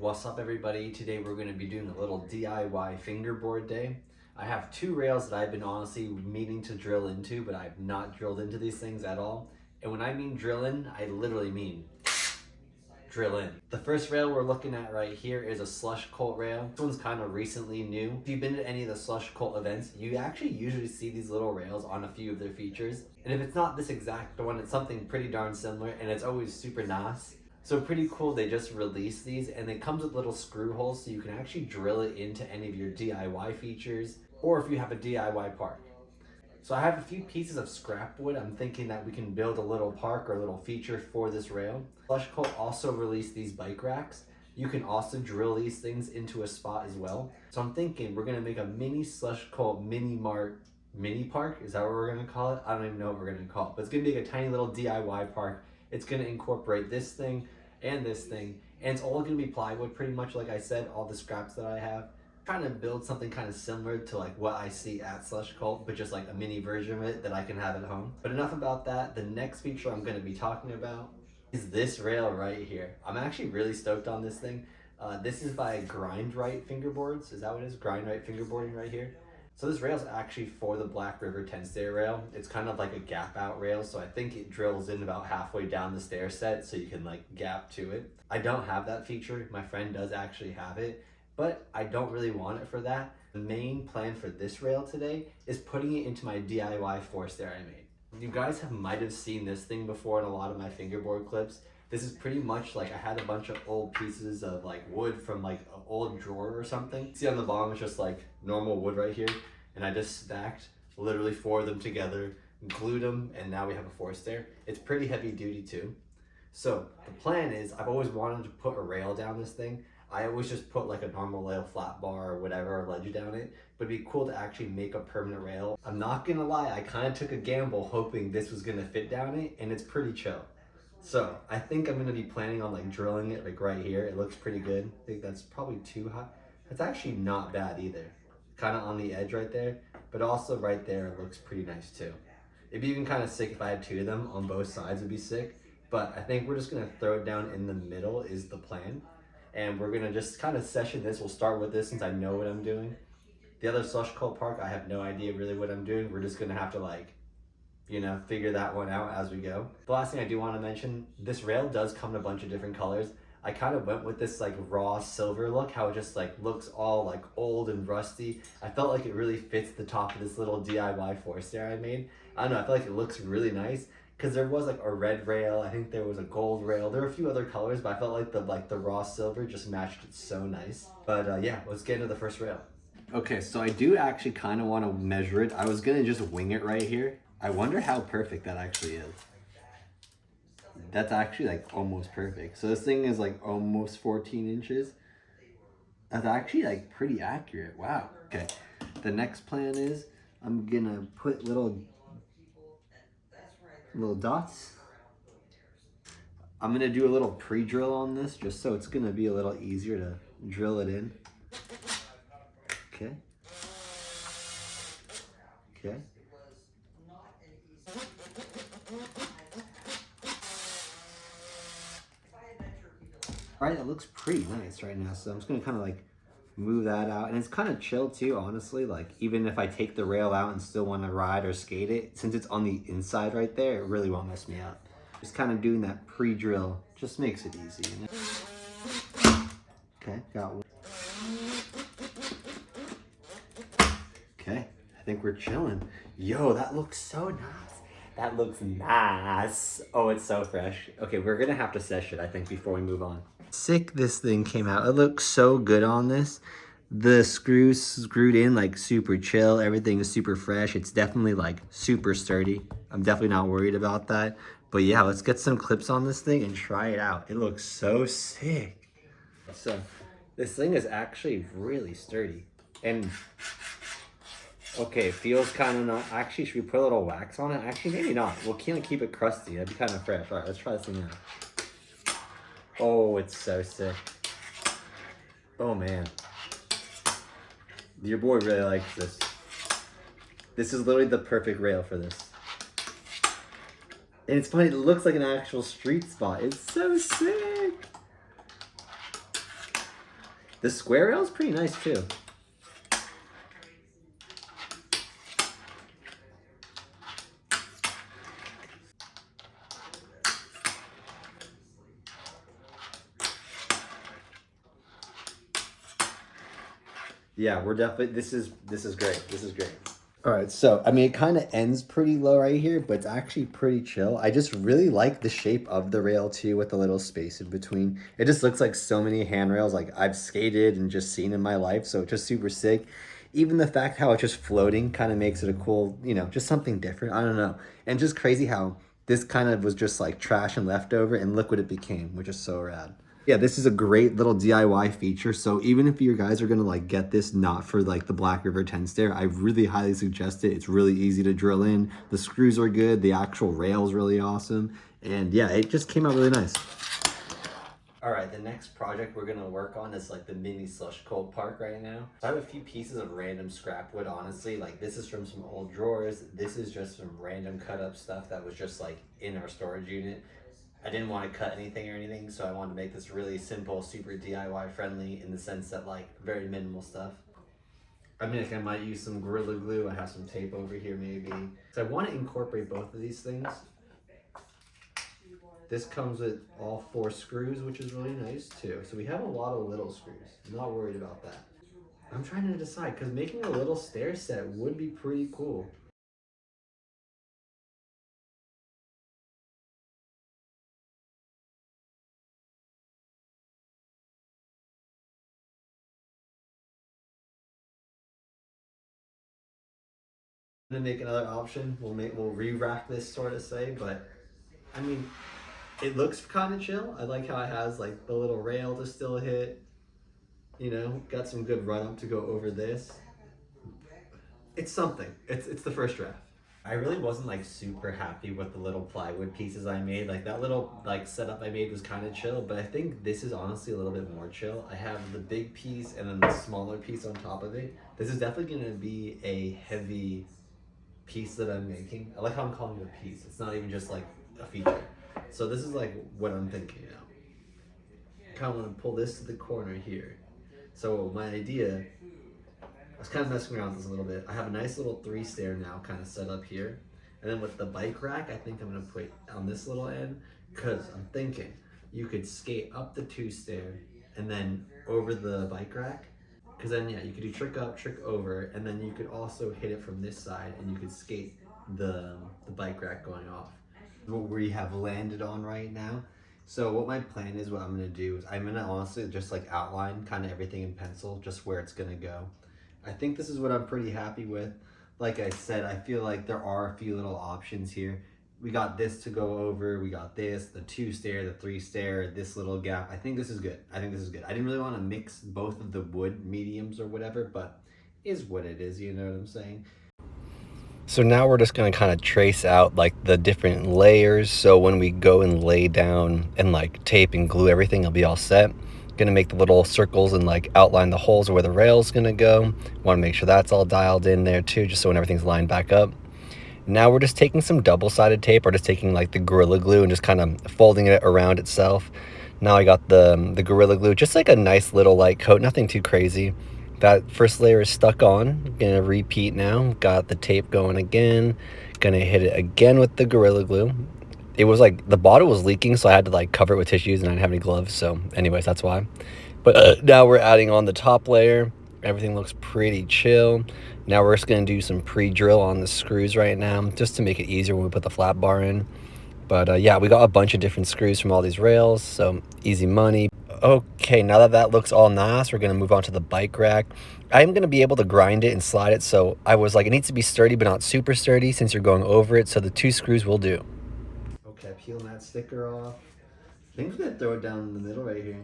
What's up everybody? Today we're going to be doing a little DIY fingerboard day. I have two rails that I've been honestly meaning to drill into, but I've not drilled into these things at all. And when I mean drill in, I literally mean drill in. The first rail we're looking at right here is a slush cult rail. This one's kind of recently new. If you've been to any of the slush cult events, you actually usually see these little rails on a few of their features. And if it's not this exact one, it's something pretty darn similar, and it's always super nice. So pretty cool, they just released these, and it comes with little screw holes so you can actually drill it into any of your DIY features, or if you have a DIY park. So I have a few pieces of scrap wood. I'm thinking that we can build a little park or a little feature for this rail. Slush Cult also released these bike racks. You can also drill these things into a spot as well. So I'm thinking we're gonna make a mini Slush Cult mini park. Is that what we're gonna call it? I don't even know what we're gonna call it, but it's gonna be like a tiny little DIY park. It's gonna incorporate this thing, and it's all gonna be plywood pretty much, like I said, all the scraps that I have. I'm trying to build something kind of similar to like what I see at Slush Cult, but just like a mini version of it that I can have at home. But enough about that. The next feature I'm gonna be talking about is this rail right here. I'm actually really stoked on this thing. This is by Grindright Fingerboards. Is that what it is? Grindright Fingerboarding right here. So this rail is actually for the Black River 10-stair rail. It's kind of like a gap out rail, so I think it drills in about halfway down the stair set so you can like gap to it. I don't have that feature. My friend does actually have it, but I don't really want it for that. The main plan for this rail today is putting it into my DIY 4-stair I made. You guys might have seen this thing before in a lot of my fingerboard clips. This is pretty much like I had a bunch of old pieces of like wood from like an old drawer or something. See on the bottom, it's just like normal wood right here. And I just stacked literally 4 of them together, glued them, and now we have a 4-stair. It's pretty heavy duty too. So the plan is, I've always wanted to put a rail down this thing. I always just put like a normal rail flat bar or whatever, or ledge down it, but it'd be cool to actually make a permanent rail. I'm not gonna lie, I kind of took a gamble hoping this was gonna fit down it, and it's pretty chill. So I think I'm gonna be planning on like drilling it like right here. It looks pretty good. I think that's probably too high. It's actually not bad either. Kind of on the edge right there, but also right there it looks pretty nice too. It'd be even kind of sick if I had 2 of them on both sides. Would be sick, but I think we're just gonna throw it down in the middle is the plan, and we're gonna just kind of session this. We'll start with this since I know what I'm doing. The other Slush Cult park, I have no idea really what I'm doing. We're just gonna have to like, you know, figure that one out as we go. The last thing I do want to mention, this rail does come in a bunch of different colors. I kind of went with this like raw silver look, how it just like looks all like old and rusty. I felt like it really fits the top of this little DIY 4-stair I made. I don't know, I feel like it looks really nice because there was like a red rail, I think there was a gold rail, there were a few other colors, but I felt like the raw silver just matched it so nice. But yeah, let's get into the first rail. Okay, so I do actually kind of want to measure it. I was gonna just wing it right here. I wonder how perfect that actually is. That's actually like almost perfect. So this thing is like almost 14 inches. That's actually like pretty accurate. Wow. Okay. The next plan is I'm gonna put little dots. I'm gonna do a little pre-drill on this just so it's gonna be a little easier to drill it in. Okay. Okay. All right, it looks pretty nice right now. So I'm just gonna kind of like move that out. And it's kind of chill too, honestly. Like even if I take the rail out and still wanna ride or skate it, since it's on the inside right there, it really won't mess me up. Just kind of doing that pre-drill just makes it easy. You know? Okay, got one. Okay, I think we're chilling. Yo, that looks so nice. That looks nice. Oh, it's so fresh. Okay, we're gonna have to sesh it, I think, before we move on. Sick this thing came out. It looks so good on this. The screws screwed in like super chill. Everything is super fresh. It's definitely like super sturdy. I'm definitely not worried about that. But yeah, let's get some clips on this thing and try it out. It looks so sick. So this thing is actually really sturdy. And okay, it feels kind of not. Actually, should we put a little wax on it? Actually, maybe not. We'll keep it crusty. That'd be kind of fresh. All right, let's try this thing out. Oh, it's so sick. Oh man. Your boy really likes this. This is literally the perfect rail for this. And it's funny, it looks like an actual street spot. It's so sick. The square rail is pretty nice too. Yeah, we're definitely, this is great. This is great. All right, so I mean, it kind of ends pretty low right here, but it's actually pretty chill. I just really like the shape of the rail too, with the little space in between. It just looks like so many handrails like I've skated and just seen in my life, so it's just super sick. Even the fact how it's just floating kind of makes it a cool, you know, just something different. I don't know. And just crazy how this kind of was just like trash and leftover, and look what it became, which is so rad. Yeah, this is a great little DIY feature. So even if you guys are gonna like get this not for like the Black River 10 stair, I really highly suggest it. It's really easy to drill in. The screws are good. The actual rail is really awesome. And yeah, it just came out really nice. All right, the next project we're gonna work on is like the mini slush cold park right now. So I have a few pieces of random scrap wood, honestly. Like this is from some old drawers. This is just some random cut up stuff that was just like in our storage unit. I didn't want to cut anything or anything, so I wanted to make this really simple, super DIY friendly in the sense that like very minimal stuff. I mean, like I might use some Gorilla Glue. I have some tape over here maybe. So I want to incorporate both of these things. This comes with all 4 screws, which is really nice too. So we have a lot of little screws. I'm not worried about that. I'm trying to decide, because making a little stair set would be pretty cool. To make another option, we'll re-rack this sort of say, but I mean, it looks kind of chill. I like how it has like the little rail to still hit. You know, got some good run up to go over this. It's something. It's the first draft. I really wasn't like super happy with the little plywood pieces I made. Like that little like setup I made was kind of chill, but I think this is honestly a little bit more chill. I have the big piece and then the smaller piece on top of it. This is definitely gonna be a heavy piece that I'm making. I like how I'm calling it a piece. It's not even just like a feature. So this is like what I'm thinking now. I kind of want to pull this to the corner here. So my idea, I was kind of messing around with this a little bit. I have a nice little 3 stair now kind of set up here. And then with the bike rack, I think I'm going to put on this little end, because I'm thinking you could skate up the 2 stair and then over the bike rack. Because then, yeah, you could do trick up, trick over, and then you could also hit it from this side and you could skate the bike rack going off. What we have landed on right now. So what my plan is, what I'm gonna do is I'm gonna honestly just like outline kind of everything in pencil, just where it's gonna go. I think this is what I'm pretty happy with. Like I said, I feel like there are a few little options here. We got this to go over, we got this, the 2 stair, the 3 stair, this little gap. I think this is good. I think this is good. I didn't really want to mix both of the wood mediums or whatever, but is what it is, you know what I'm saying? So now we're just going to kind of trace out like the different layers. So when we go and lay down and like tape and glue everything, it'll be all set. Gonna make the little circles and like outline the holes where the rail's gonna go. Want to make sure that's all dialed in there too, just so when everything's lined back up. Now we're just taking some double-sided tape, or just taking like the Gorilla Glue and just kind of folding it around itself. Now I got the Gorilla Glue, just like a nice little light coat, nothing too crazy. That first layer is stuck on. Gonna repeat now. Got the tape going again. Gonna hit it again with the Gorilla Glue. It was like the bottle was leaking, so I had to like cover it with tissues, and I didn't have any gloves. So anyways, that's why. But now we're adding on the top layer. Everything looks pretty chill. Now we're just gonna do some pre-drill on the screws right now, just to make it easier when we put the flat bar in. But yeah, we got a bunch of different screws from all these rails, so easy money. Okay, now that that looks all nice, we're gonna move on to the bike rack. I'm gonna be able to grind it and slide it, so I was like, it needs to be sturdy, but not super sturdy since you're going over it, so the 2 screws will do. Okay, peeling that sticker off. I think I'm gonna throw it down in the middle right here.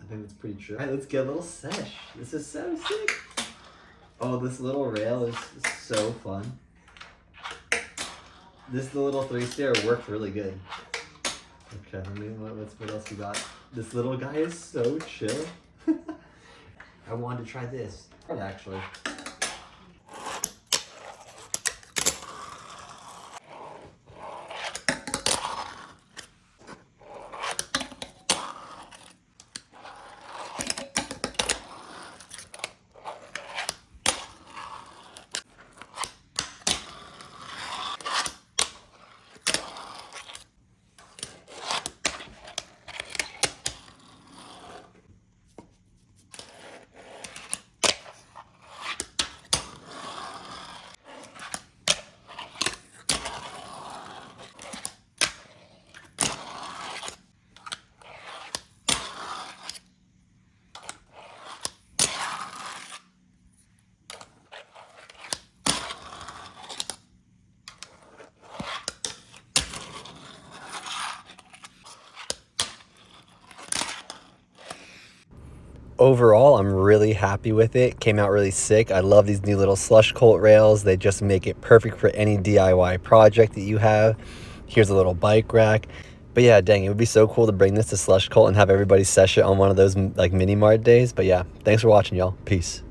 I think that's pretty true. All right, let's get a little sesh. This is so sick. Oh, this little rail is so fun. This little 3 stair worked really good. Okay, let me, what else we got? This little guy is so chill. I wanted to try this, actually. overall, I'm really happy with it. Came out really sick. I love these new little slush colt rails. They just make it perfect for any DIY project that you have. Here's a little bike rack. But yeah, dang, it would be so cool to bring this to Slush Cult and have everybody sesh it on one of those like mini mart days. But yeah, thanks for watching, y'all. Peace.